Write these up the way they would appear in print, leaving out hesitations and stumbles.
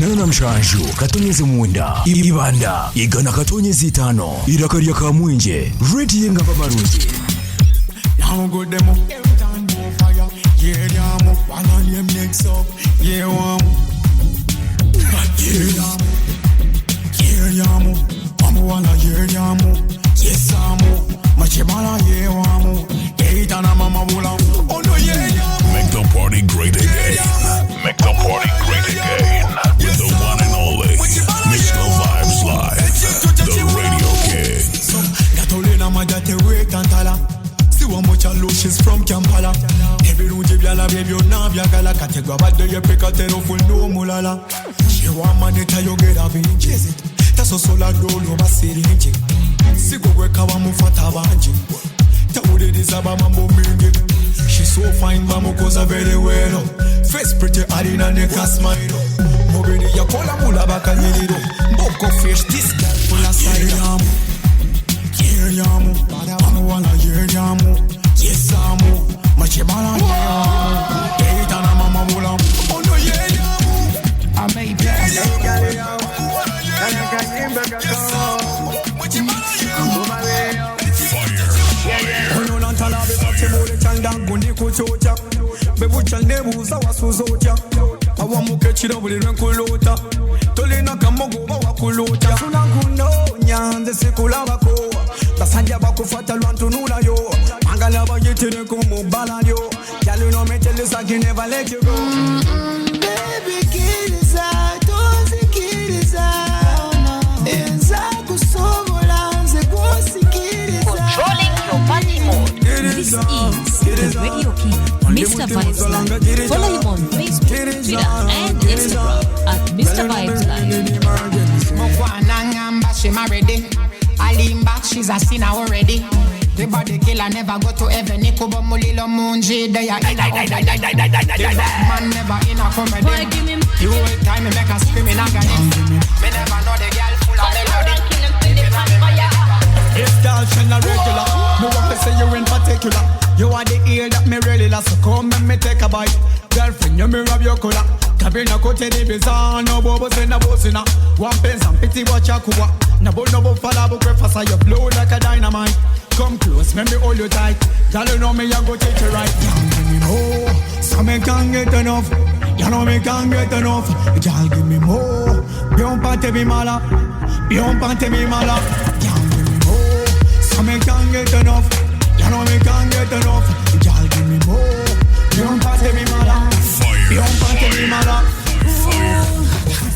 Nana mshanju katonyeze munda ibanda igana katonyeze 5 irakaria kamwenje ready yenga babarunji now go demo every time go fire yeah yamu wanna name next up yeah wamu yeah yamu amu wanna yeah yamu yes amu machemala yeah wamu eitana mama bula oh no yeah yamu make the party great again make the party great again with the one and only Mr. Vibes Live the Radio King Gatolina majate we kantala see one much low she's from Kampala every ruji byala baby ona byagala kategwa badde ye pekatero full no mulala she want maneta yo get up in chase it taso sola dolo basirinje sikugwe kawa mufata banje tawude dizaba mambo mingi she so fine mama koza very well face pretty arina neka smile mobili ya kola mula bakanyiriro mboko fish this girl full of style yamu amu wana yamu yes amu machemala yamu eitana mama mula oh no yamu I may be gundi kuchocha bebucha nebuza wasuzocha awamuke chiro buli renkulota tolina kamogo bawakulota sunangunonya nze sikulabako basanja bakufata lwantunula yo angala bayitere ko mubala yo yalu no metelisa can never let you go baby kiriza tozi kiriza enza kusobola nze kusikiriza controlling your body mode. This is the Radio King, Mr. Vibes Live. Follow him on Facebook, Twitter, and Instagram at Mr. Vibes Live. Mokwanangamba, she married. Alimba, she's a sinner already. The body killer never go to heaven. Nikubo mulilo munji, they are in a man never in a comedy. The whole time me make a scream in agony. Me never know the girl full of melody. If girl she not regular, no want to say you in particular. You are the ear that me really love, so come and me take a bite. Girlfriend, you me rub your collar. Kabina kote di bizarre, no bobos in a bosina. One pence and pity watch a kuwa. No falla but breakfast and you blow like a dynamite. Come close, let me hold you tight. Girl, you know me, I go take you right. Can't give me more, so me can't get enough. You know me can't get enough. Girl, give me more. Beyond Tebimala, beyond Tebimala. Can't give me more, so me can't get enough. You know me can't get enough. Girl, give me more. Beyond Tebimala, beyond Tebimala.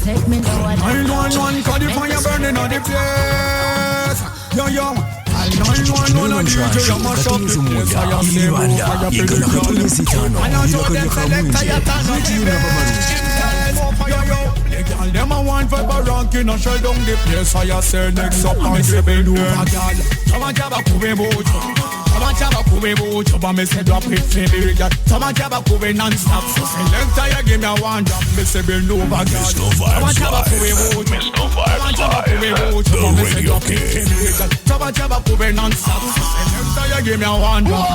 Take me to what 911, call the fire burning on the place. Yo, yo. 911 on DJ, I'm a shop the place. I say, fire burning on the place. And I know them select I attack on the place. Yo, yo. The girl, them a want Vyper Ranking and shell down the place. I say, next up, I'm say, bend over, girl. Tama jaba kube mojo. Tama jaba kube mojo. But me say, drop it, baby, girl. Tama jaba kube non-stop. So select I give me a one drop. Me say, bend over, girl. Mr. Vibes Live Mr. Vibes Live the Radio King Taba jaba kube non-stop. So select I give me a one drop.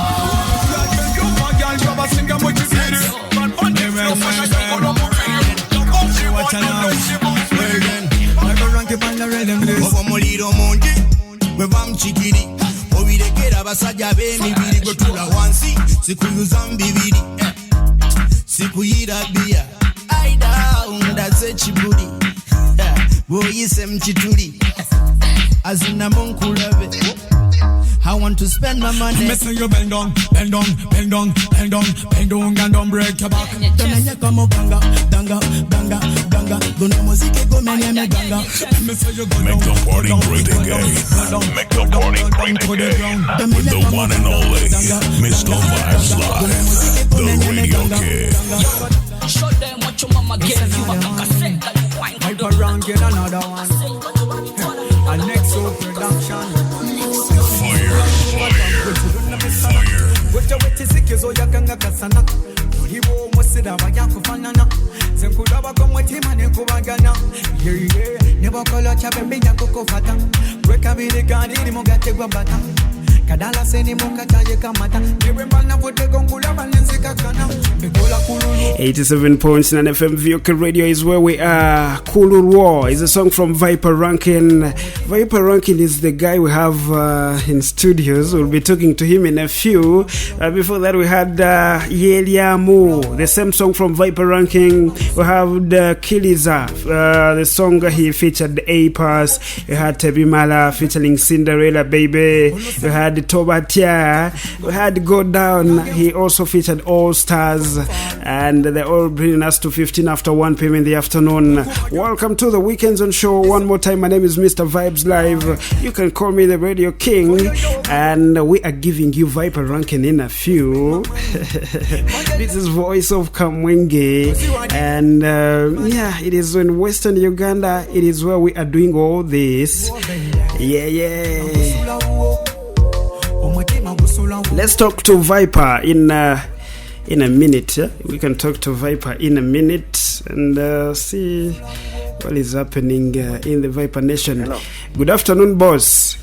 Girl, grab a singer, what you say? Watch out, Vyper Ranking on the rhythm list. Muliro mungi bwe bamchikiri obirekera abasajja b'emibiri gwe tula wansi sikuyuza mbibiri sikuyira bia aida undaze kibuli boyise mchituli azina munkulabe I want to spend my money. Me say you bend down, bend down, bend down, bend down, bend down and don't break your back. Then you come up ganga, ganga, ganga, ganga. Don't know music go many me ganga. Me say you go make the party great again make the party great again with the one and only Mr. Vibes Live the Radio King show them what your mama gave you a cassette that you find Vyper Ranking another one. And next up production. Wacha wetisikizo yakanga kasana Uliwo mwesida wayakufanana Zenkudaba kwa mwetima nekubagana Yeah, nebakolo chabe mbiya kukufata Weka bili gani ni mugate kwa bata Kadala seni muka chaje kamata. Ewe bana vote gongula balenzi kakana. Begola kululu. 87.9 FM VOK Radio is where we are. Kulul War is a song from Vyper Ranking. Vyper Ranking is the guy we have in studios. We'll be talking to him in a few. Before that, we had Yeliamu, the same song from Vyper Ranking. We have the Kiliza, the song he featured A-Pass. We had Tebimala featuring Cinderella Baby. We had Tobatia. We had Go Down. He also featured All Stars. And they're all bringing us to 15 after 1 p.m. in the afternoon. Welcome to the Weekends on Show. One more time, my name is Mr. Vibes Live. You can call me the Radio King. And we are giving you Vyper Ranking in a few. This is Voice of Kamwenge. And yeah, it is in Western Uganda. It is where we are doing all this. Yeah. Let's talk to Vyper in a minute. We can talk to Vyper in a minute and see what is happening in the Vyper Nation. Hello. Good afternoon, boss.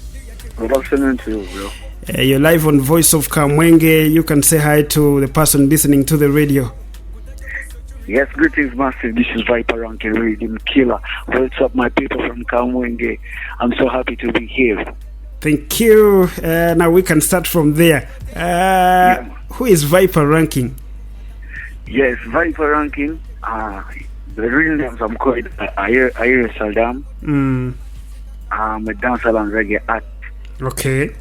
Good afternoon to you, bro. You're live on Voice of Kamwenge. You can say hi to the person listening to the radio. Yes, greetings, massive. This is Vyper Ranking, Rhythm Killer. What's up, my people from Kamwenge? I'm so happy to be here. Thank you. Now we can start from there. Who is Vyper Ranking? Yes, Vyper Ranking. The real names I'm called Ayre Saddam. I'm a dancehall and reggae act. Okay.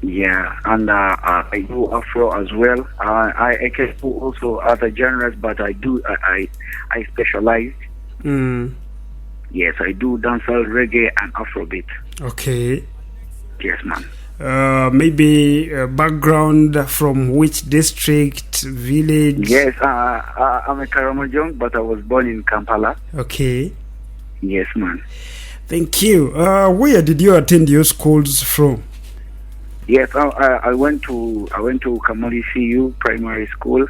Yeah, and I do Afro as well. I can do also other genres, but I specialize. Yes, I do dancehall, reggae, and Afrobeat. Okay. Yes, man. Maybe background from which district, village? Yes, I'm a Karamojong, but I was born in Kampala. Okay. Yes, man. Thank you. Where did you attend your schools from? Yes, I went to Kamali CU Primary School.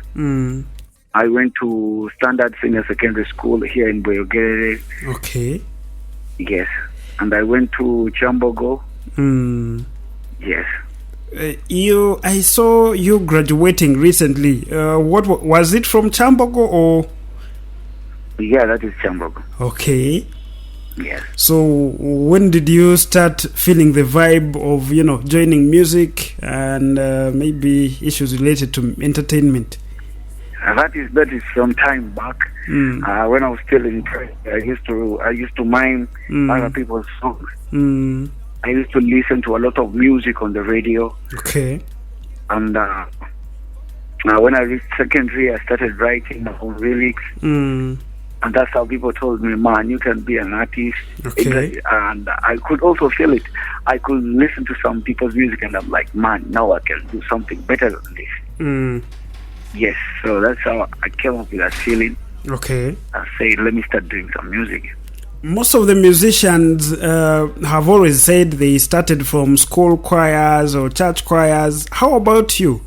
I went to Standard Senior Secondary School here in Boyogere. Okay. Yes, and I went to Chambogo. Yes. I saw you graduating recently. What was it from Chambogo or? Yeah, that is Chambogo. Okay. Yes. So when did you start feeling the vibe of joining music and maybe issues related to entertainment? That is some time back. When I was still in press, I used to mime other people's songs. I used to listen to a lot of music on the radio. Okay. And when I reached secondary, I started writing my own lyrics. And that's how people told me, man, you can be an artist. Okay. And I could also feel it. I could listen to some people's music and I'm like, man, now I can do something better than this. Yes, so that's how I came up with that feeling. Okay. I said, let me start doing some music. Most of the musicians have always said they started from school choirs or church choirs. How about you?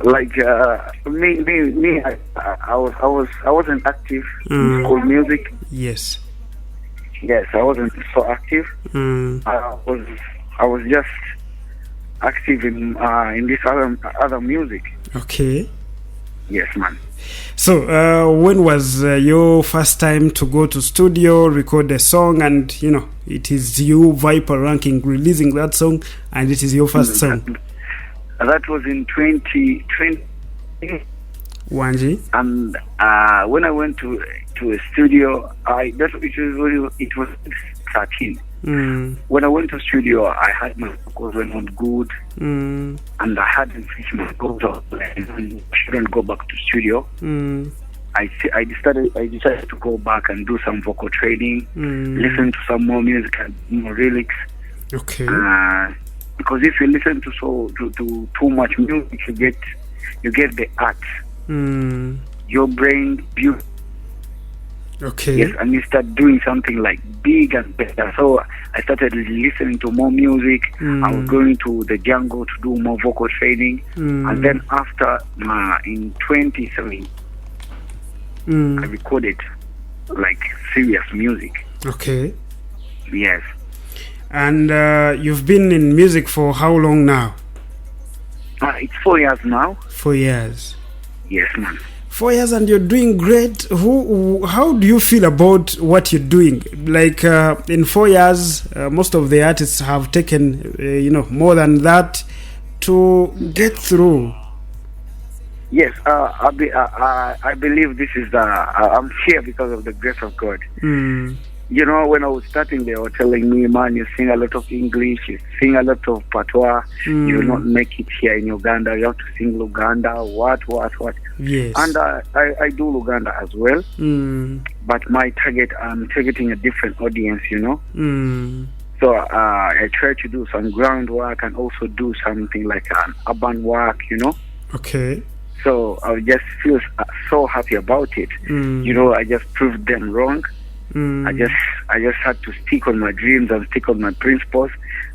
Like me, I wasn't active in school music. Yes. Yes, I wasn't so active. I was just active in this other music. Okay. Yes, man. So, when was your first time to go to studio, record a song, and it is you, Vyper Ranking, releasing that song, and it is your first song? That was in 2020. Wanji. And when I went to a studio, it was 13. When I went to studio, I had my vocals were not good, and I hadn't finished my vocals. I shouldn't go back to studio. I decided to go back and do some vocal training, listen to some more music and more lyrics. Okay. Because if you listen to too much music, you get the art. Your brain view. Okay. Yes, and you start doing something like big and better. So I started listening to more music. I was going to the jungle to do more vocal training. And then after, in 2017, I recorded like serious music. Okay. Yes. And you've been in music for how long now? It's 4 years now. 4 years. Yes, man. 4 years, and you're doing great. How do you feel about what you're doing? Like in 4 years, most of the artists have taken, more than that to get through. Yes, I believe this is I'm here because of the grace of God. You know, when I was starting, they were telling me, man, you sing a lot of English, you sing a lot of patois, you will not make it here in Uganda, you have to sing Luganda, what. Yes. And I do Luganda as well, but my target, I'm targeting a different audience, So I try to do some groundwork and also do something like an urban work, Okay. So I just feel so happy about it. I just proved them wrong. I just had to stick on my dreams and stick on my principles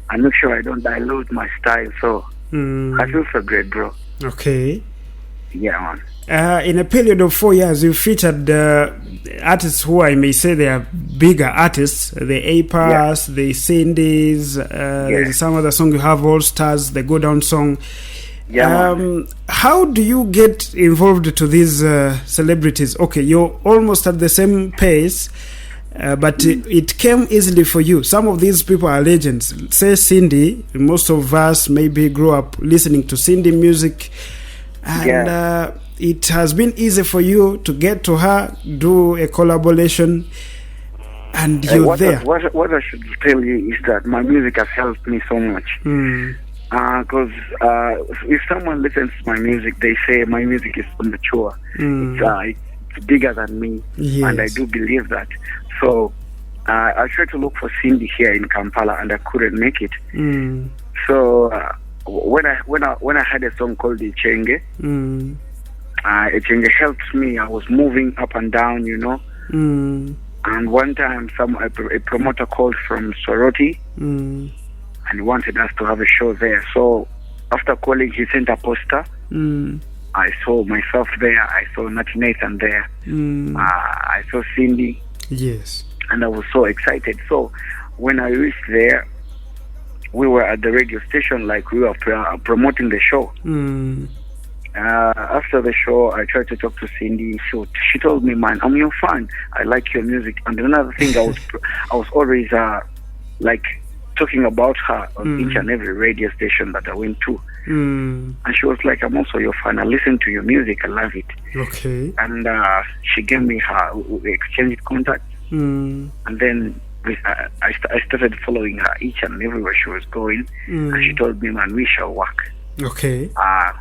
and make sure I don't dilute my style. So I feel so great, bro. Okay. Yeah, man. In a period of 4 years, you featured artists who I may say they are bigger artists, the APAS, the Cindy's, some other song you have, All Stars, the Go Down song. Yeah, how do you get involved to these celebrities? Okay, you're almost at the same pace, but it came easily for you. Some of these people are legends. Say Cindy, most of us maybe grew up listening to Cindy music, and it has been easy for you to get to her, do a collaboration, and you're there. What I should tell you is that my music has helped me so much. Because if someone listens to my music, they say my music is mature. It's bigger than me, and I do believe that. So I tried to look for Cindy here in Kampala, and I couldn't make it. So when I had a song called Ichenge, Ichenge helped me. I was moving up and down, And one time, a promoter called from Soroti. And wanted us to have a show there. So after calling, he sent a poster. I saw myself there. I saw Natty Nathan there. I saw Cindy. Yes. And I was so excited. So when I reached there, we were at the radio station, like we were promoting the show. After the show, I tried to talk to Cindy. She told me, man, I'm your fan. I like your music. And another thing, I was always talking about her on each and every radio station that I went to. And she was like, I'm also your fan. I listen to your music. I love it. Okay. And she gave me we exchanged contacts. And then I started following her each and everywhere she was going. And she told me, man, we shall work. Okay.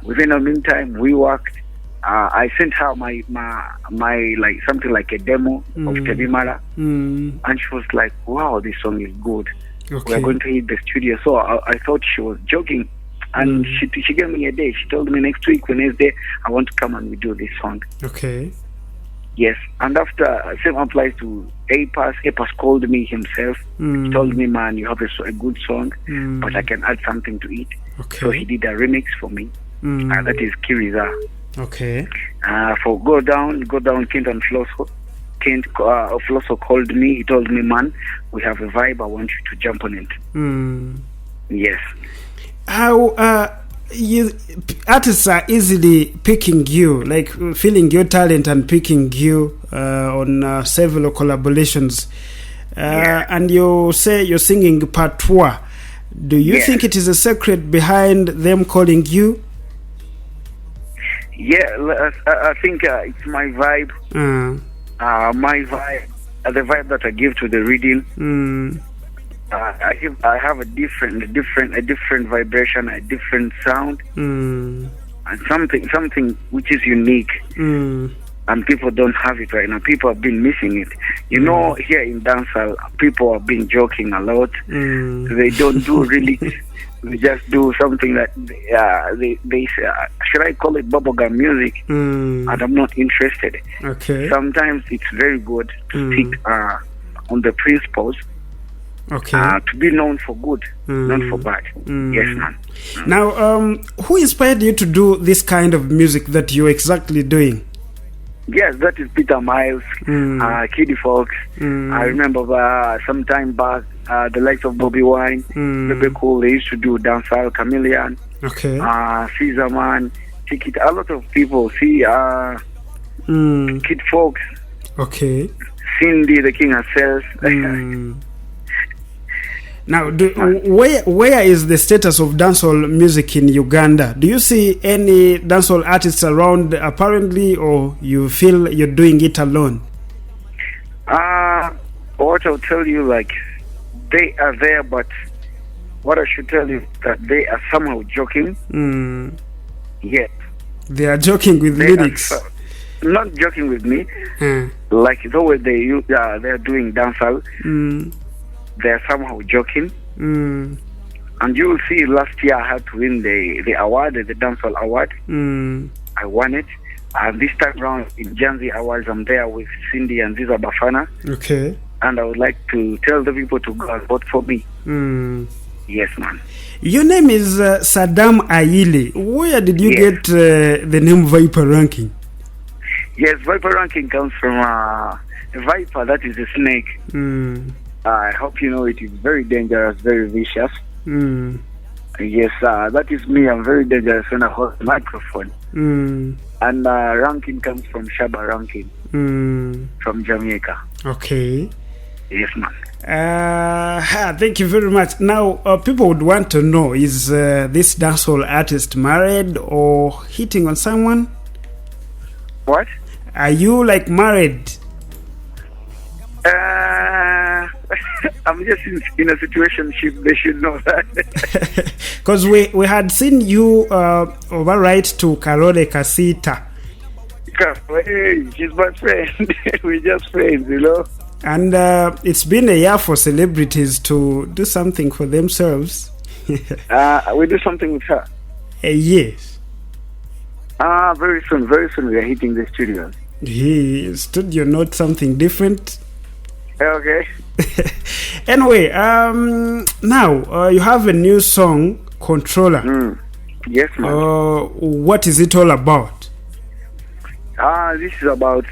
Within the meantime, we worked. I sent her my like something like a demo of Tebimala. And she was like, wow, this song is good. Okay. We're going to hit the studio. So I thought she was joking. And she gave me a day. She told me next week, Wednesday, I want to come and we do this song. Okay. Yes. And after, same applies to APAS. APAS called me himself. He told me, man, you have a good song, but I can add something to it. Okay. So he did a remix for me. That is Kiriza. Okay. For Go Down, Kent and Flosso. Kent Flosso called me. He told me, man, we have a vibe. I want you to jump on it. Yes. How artists are easily picking you, like feeling your talent and picking you on several collaborations. And you say you're singing patois. Do you think it is a secret behind them calling you? Yeah, I think it's my vibe. My vibe, the vibe that I give to the reading. I have a different vibration, a different sound, and something which is unique. And people don't have it right now. People have been missing it. Here in Dancehall, people have been joking a lot. They don't do really. They just do something that they say, should I call it bubblegum music? And I'm not interested. Okay. Sometimes it's very good to stick on the principles. Okay. To be known for good, not for bad. Yes, man. Now, who inspired you to do this kind of music that you're exactly doing? Yes, that is Peter Miles, Kiddy Fox. I remember some time back, the likes of Bobby Wine, Bebe Cool, they used to do Dancehall, Chameleon, Okay. Caesar Man, Ticket, a lot of people. See, Kid Fox, Okay. Cindy, the king herself. Now, where is the status of dancehall music in Uganda? Do you see any dancehall artists around apparently, or you feel you're doing it alone? What I'll tell you, like, they are there, but what I should tell you is that they are somehow joking. Yes. They are joking with lyrics. Not joking with me. Like the way they're doing dancehall. They're somehow joking. And you will see last year I had to win the award, the Dancehall Award. I won it. And this time around in Janzi Awards, I'm there with Cindy and Ziza Bafana. Okay. And I would like to tell the people to go and vote for me. Yes, man. Your name is Saddam Aile. Where did you get the name Vyper Ranking? Yes, Vyper Ranking comes from a viper, that is a snake. I hope you know it is very dangerous, very vicious. Yes, that is me. I'm very dangerous when I hold the microphone. And Ranking comes from Shaba Ranking, from Jamaica. Okay. Yes, man. Thank you very much. Now, people would want to know, is this dancehall artist married or hitting on someone? What? Are you like married? I'm just in a situationship. They should know that. Because we had seen you overwrite to Karole Kasita. Hey, she's my friend. We're just friends, you know. And it's been a year for celebrities to do something for themselves. We do something with her. Yes. Very soon we are hitting the studio. Studio, not something different. Okay. Anyway, now you have a new song, Controller. Yes, man. What is it all about? This is about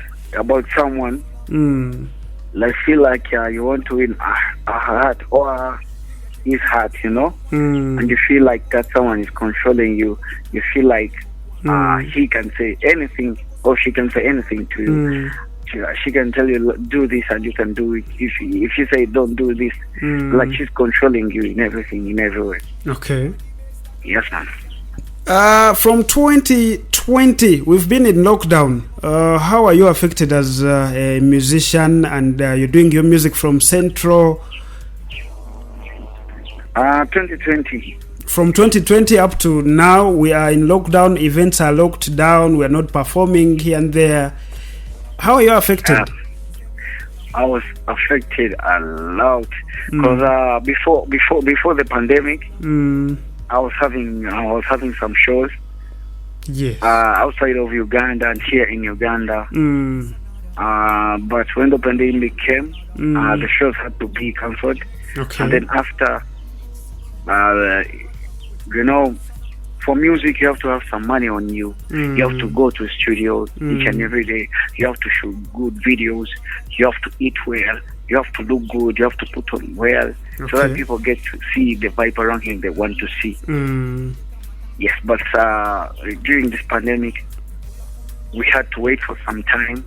someone. Like, feel like you want to win a heart or his heart, you know, and you feel like that someone is controlling you. You feel like he can say anything or she can say anything to you. She can tell you, do this, and you can do it. If you say don't do this, like she's controlling you in everything, in every way. Okay. Yes, man. From 2020, we've been in lockdown. How are you affected as a musician, and you're doing your music from Central? 2020. From 2020 up to now, we are in lockdown. Events are locked down. We are not performing here and there. How are you affected? I was affected a lot because before the pandemic, I was having some shows. Yes. Outside of Uganda and here in Uganda. But when the pandemic came, the shows had to be cancelled. Okay. And then after, you know, for music, you have to have some money on you. You have to go to a studio each and every day. You have to shoot good videos. You have to eat well. You have to look good. You have to put on well, so that people get to see the Vyper Ranking they want to see. Yes, but during this pandemic, we had to wait for some time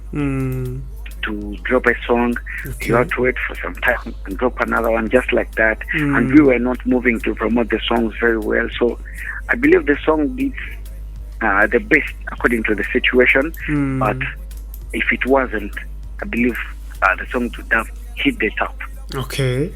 to drop a song. You had to wait for some time and drop another one, just like that. And we were not moving to promote the songs very well. So I believe the song did the best according to the situation. But if it wasn't, I believe the song would have hit the top. Okay.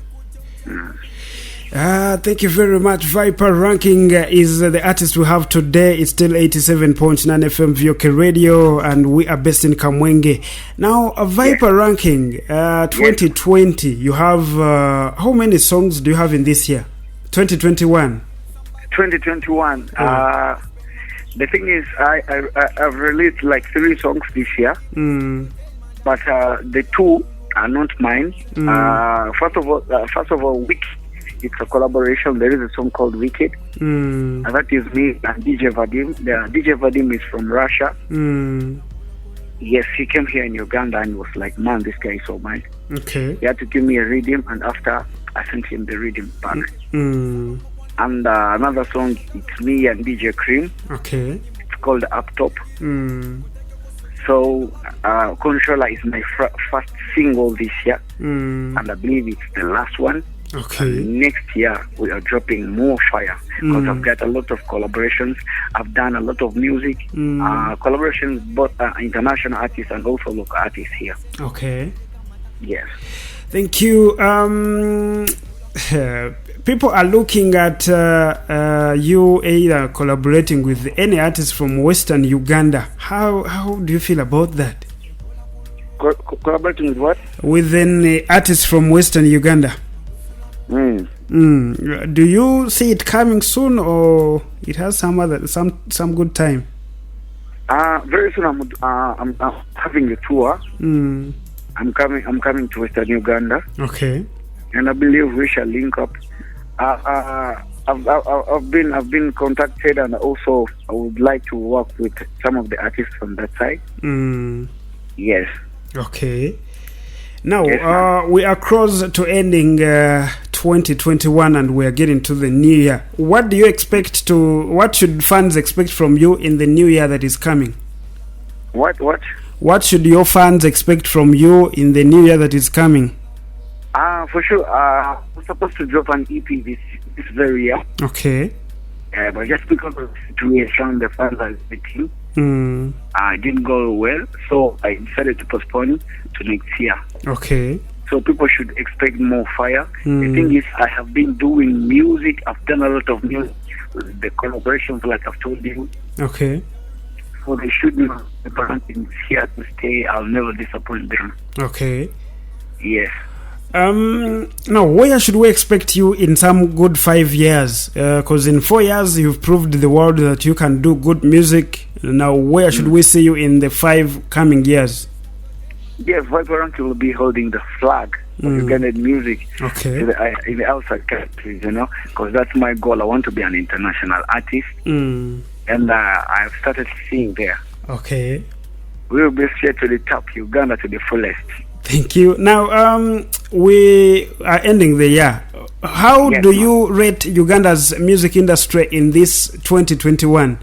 Thank you very much. Vyper Ranking is the artist we have today. It's still 87.9 FM VOK Radio, and we are based in Kamwenge. Now, Vyper Ranking 2020, you have how many songs do you have in this year? 2021. 2021. The thing is, I've released like 3 songs this year, but the 2 are not mine. First of all, Wicked. It's a collaboration. There is a song called Wicked, and that is me and DJ Vadim. DJ Vadim is from Russia. Yes, he came here in Uganda and was like, man, this guy is so mad. Okay. He had to give me a rhythm, and after I sent him the rhythm back. Mm. And another song, it's me and DJ Cream. Okay. It's called Up Top. Mm. So, Controller is my first single this year, Mm. and I believe it's the last one. Okay. And next year, we are dropping more fire because I've got a lot of collaborations. I've done a lot of music, collaborations, both international artists and also local artists here. Okay. Yes. Thank you. People are looking at you either collaborating with any artist from Western Uganda. How do you feel about that? Collaborating with what? With an artist from Western Uganda. Do you see it coming soon, or it has some good time? Very soon. I'm having a tour. I'm coming to Western Uganda. Okay. And I believe we shall link up. I've been contacted, and also I would like to work with some of the artists from that side. Yes. Okay. Now, we are close to ending 2021 and we are getting to the new year. What should fans expect from you in the new year that is coming? What should your fans expect from you in the new year that is coming? For sure. I'm supposed to drop an EP this very year. Okay. But just because of the situation, the fans are waiting. It didn't go well, so I decided to postpone it to next year. Okay. So people should expect more fire. The thing is, I have been doing music. I've done a lot of music with the collaborations, like I've told you. Okay. So they should know the brand is here to stay. I'll never disappoint them. Okay. Yes. Now, where should we expect you in some good 5 years? Because in 4 years, you've proved the world that you can do good music. Now, where should we see you in the 5 coming years? Yes, Vyper Ranking will be holding the flag of Ugandan music in the outside countries, because that's my goal. I want to be an international artist, and I've started seeing there. Okay. We will be straight to the top, Uganda to the fullest. Thank you. Now, we are ending the year. How do you rate Uganda's music industry in this 2021?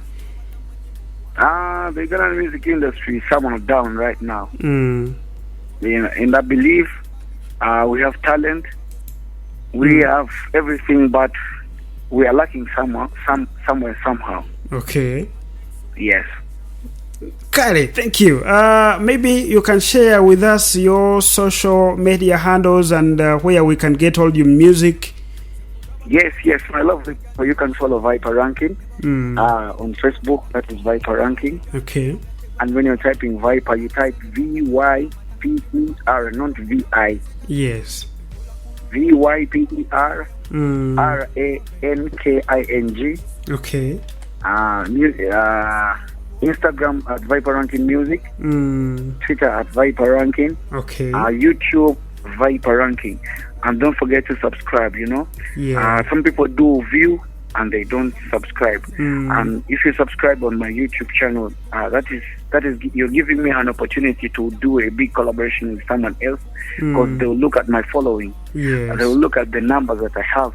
The Ugandan music industry is somewhat down right now. And I believe we have talent, we have everything, but we are lacking somewhere, somehow. Okay. Yes. Kale, thank you. Maybe you can share with us your social media handles and where we can get all your music. Yes, I love it. You can follow Vyper Ranking on Facebook. That is Vyper Ranking. Okay. And when you're typing Vyper, you type VYPER, not VI. Yes. VYPER RANKING. Okay. Instagram at Vyper Ranking Music, Twitter at Vyper Ranking, okay. YouTube Vyper Ranking, and don't forget to subscribe. Some people do view and they don't subscribe. And if you subscribe on my YouTube channel, that is you're giving me an opportunity to do a big collaboration with someone else, because they'll look at my following, they'll look at the numbers that I have,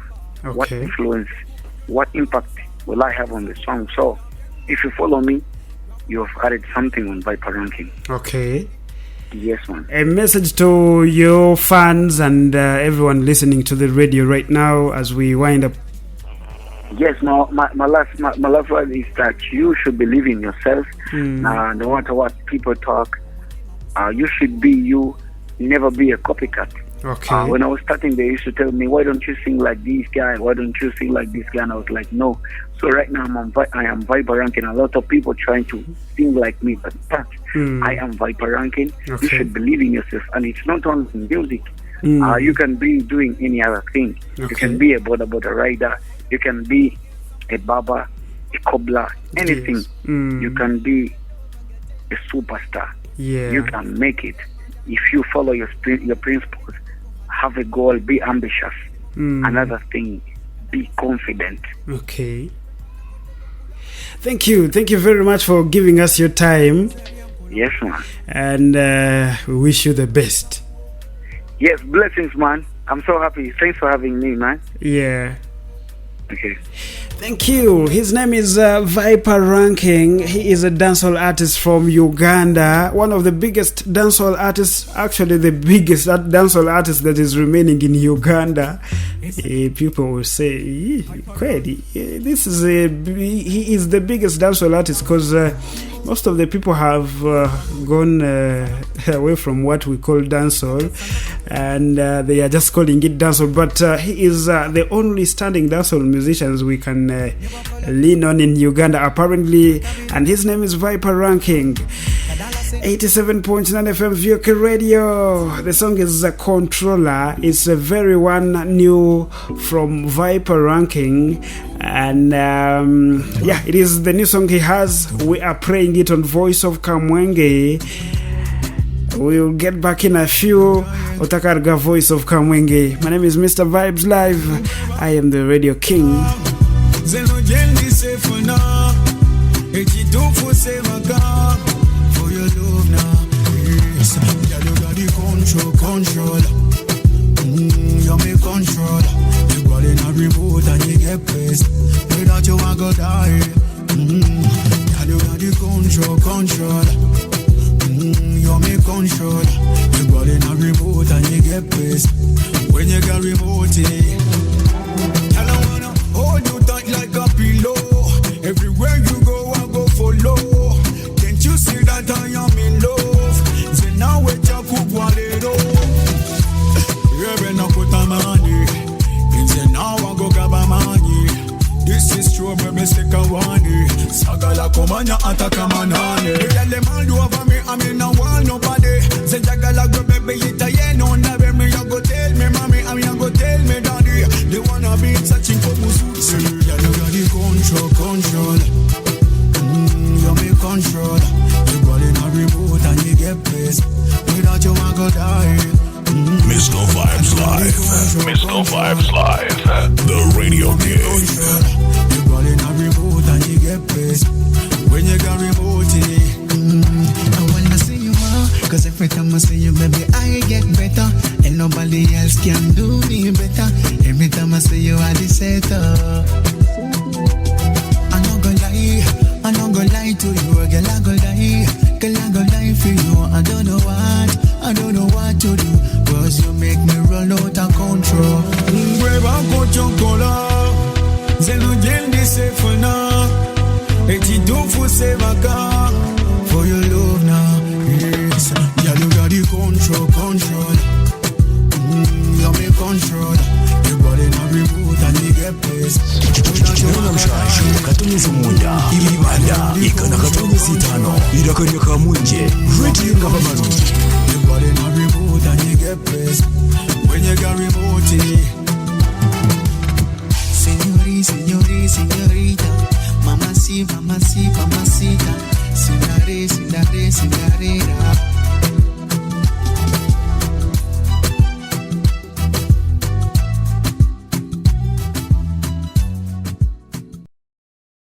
what influence, what impact will I have on the song. So if you follow me, you have added something on Vyper Ranking. Okay. Yes, man. A message to your fans and everyone listening to the radio right now as we wind up. Yes, my last word is that you should believe in yourself. No matter what people talk, you should be you. Never be a copycat. Okay. When I was starting, they used to tell me, "Why don't you sing like this guy? Why don't you sing like this guy?" And I was like, "No." So right now, I am Vyper Ranking. A lot of people trying to sing like me, but I am Vyper Ranking. Okay. You should believe in yourself, and it's not only in music. You can be doing any other thing. You can be a border rider. You can be a barber, a cobbler, anything. Yes. You can be a superstar. Yeah. You can make it if you follow your principles. Have a goal, be ambitious. Another thing, be confident. Okay. Thank you very much for giving us your time. Yes, man. And we wish you the best. Yes, blessings, man. I'm so happy. Thanks for having me, man. Yeah. Okay. Thank you. His name is Vyper Ranking. He is a dancehall artist from Uganda. One of the biggest dancehall artists, actually the biggest dancehall artist that is remaining in Uganda. People will say, he is the biggest dancehall artist because most of the people have gone away from what we call dancehall, and they are just calling it dancehall. But he is the only standing dancehall musicians we can lean on in Uganda, apparently. And his name is Vyper Ranking. 87.9 FM Vyper Radio. The song is Controller. It's a very one new from Vyper Ranking. And it is the new song he has. We are playing it on Voice of Kamwenge. We'll get back in a few. Otakarga Voice of Kamwenge. My name is Mr. Vibes Live. I am the Radio King. For your love now, yes. Yeah, you got the control. You make control. You got in a remote and you get pissed. Without you, I go die. Yeah, you got the control. You make control. You got in a remote and you get pissed. When you got remote, I don't wanna hold you tight like a pillow. Everywhere you go, I go follow. Can't you see that I am in love? Say now we just cook what it do. You better put a money. Say now I go grab a money. This is true, baby, stick a one. Sagala komanya ataka manane. Tell them all you over me, I mean I want nobody. Say jagala go baby, Italian on the me. You go tell me, mommy, I mean you go tell me, daddy. They wanna be searching for Mususi. Yeah, you got the control. You make control. You got in a remote and you get pissed. Without you, I go die. Mr. Vibes Live. Mr. Vibes Live. The Radio King. You got in a remote and you get pissed. When you got remote, I wanna see you more, cause every time I see you, baby, I get better. And nobody else can do me better. Every time I see you, I setter. I'm not gonna lie to you, girl, I go die. Girl, I go die for you. I don't know what to do, cause you make me run out of control. Breva kochokola, zeno jendi sefuna, eti dofu sevaka, for your love now, yes. Yeah, you got the control. You make control. You got in a remote and you get pissed. Chikirona mshashu katonyeza munda ibanda ikana katonyeza itano irakaria kamwinje radio ngaba marungi. You got in a remote and you get pissed. When you got remote, señorita, mamacita, cindarera.